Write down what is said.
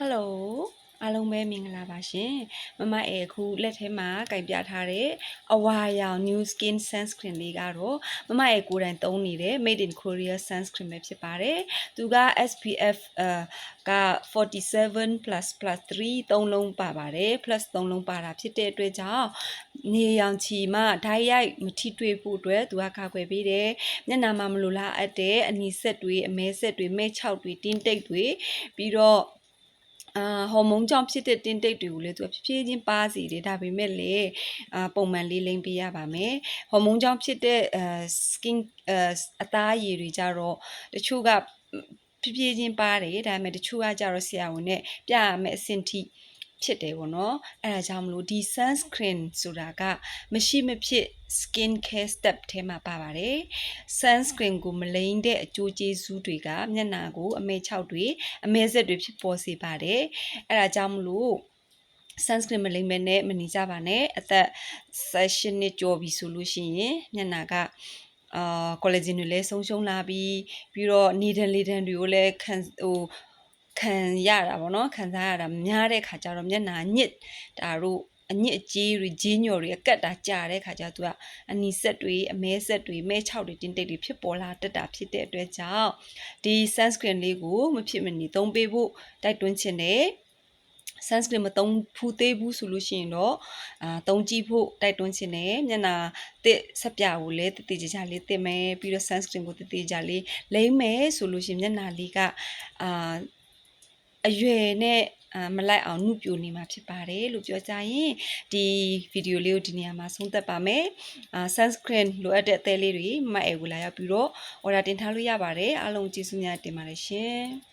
Hello အားလုံးပဲမင်္ဂလာပါရှင်မမအခုလက်ထဲမှာကင်ပြထားတဲ့အဝါရောင် New Skin Sunscreen လေးကတော့မမကိုယ်တိုင်သုံးနေတဲ့ Made in Korea Sunscreen ပဲဖြစ်ပါတယ်သူက SPF က 47++3 သုံးလုံးပါပါတယ် plus သုံးလုံးပါတာဖြစ်တဲ့အတွက်ကြောင့်နေရောင်ခြည်မှဓာတ်ရိုက်မထိတွေ့ဖို့အတွက်သူကကာကွယ်ပေးတယ်မျက်နှာမှာမလိုလားအပ်တဲ့အနီဆက်တွေအမဲဆက်တွေမဲချောက်တွေတင်းတိတ်တွေပြီးတော့ဟော်မုန်းကြောင့်ဖြစ်တဲ့တင်းတိတ်တွေကိုလည်းသူကဖြည်းဖြည်းချင်းပါစီတယ်ဒါပေမဲ့လေပုံမှန်လေးလိမ့်ပေးရပါမယ်ဟော်မုန်းကြောင့်ဖြစ်တဲ့ skin အသားအရည်တွေကြတော့တချို့ကဖြည်းဖြည်းချင်းပါတယ်ဒါပေမဲ့တချို့ကကြတော့ဆရာဝန်နဲ့ပြရမယ်အဆင့်ထိဖြစ်တယ်ပေါ့နော်အဲဒါကြောင့်မလို့ဒီ sunscreen ဆိုတာကမရှိမဖြစ် skin care step ထဲမှာပါပါတယ် sunscreen ကိုမလိမ့်တဲ့အကျိုးကျေးဇူးတွေကမျက်နှာကိုအမဲချောက်တွေအမဲဆက်တွေဖြစ်ပေါ်စေပါတယ်အဲဒါကြောင့်မလို့ sunscreen မလိမ့်မဲနဲ့မနေကြပါနဲ့အသက်16နှစ်ကျော်ပြီဆိုလို့ရှိရင်မျက်နှာကcollagen တွေလည်းဆုံးရှုံးလာပြီးတော့နေဒန်လေဒန်တွေကိုလည်းခံရတာပေါ့နော်ခံစားရတာများတဲ့ခါကျတော့မျက်နှာညစ်တာတို့အညစ်အကြေးတွေဂျင်းညော်တွေအကတ်တာကြာတဲ့ခါကျတော့သူကအနီဆက်တွေအမဲဆက်တွေမဲချောက်တွေတင်းတိတ်တွေဖြစ်ပေါ်လာတတ်တာဖြစ်တဲ့အတွက်ကြောင့်ဒီ sunscreen လေးကိုမဖြစ်မနေသုံးပေးဖို့တိုက်တွန်းချင်တယ်sunscreen မသုံးဖူးသေးဘူးဆိုလို့ရှိရင်တော့သုံးကြည့်ဖို့တိုက်တွန်းချင်တယ်မျက်နှာတစ်ဆက်ပြကိုလည်းတည်တည်ကြကြလေးတင်မယ်ပြီးတော့ sunscreen ကိုတည်တည်ကြလေးလိမ့်မယ်ဆိုလို့ရှိရင်မျက်နှာလေးကအရွယ်နဲ့မလိုက်အောင်နှုတ်ပြနေမှာဖြစ်ပါတယ်လို့ပြောကြရင်ဒီဗီဒီယိုလေးကိုဒီနေရာမှာဆုံးသက်ပါမယ်sunscreen လိုအပ်တဲ့အသေးလေးတွေမမအေကိုလာရောက်ပြီးတော့ order တင်ထားလို့ရပါတယ်အားလုံးကျေးဇူးများတင်ပါတယ်ရှင်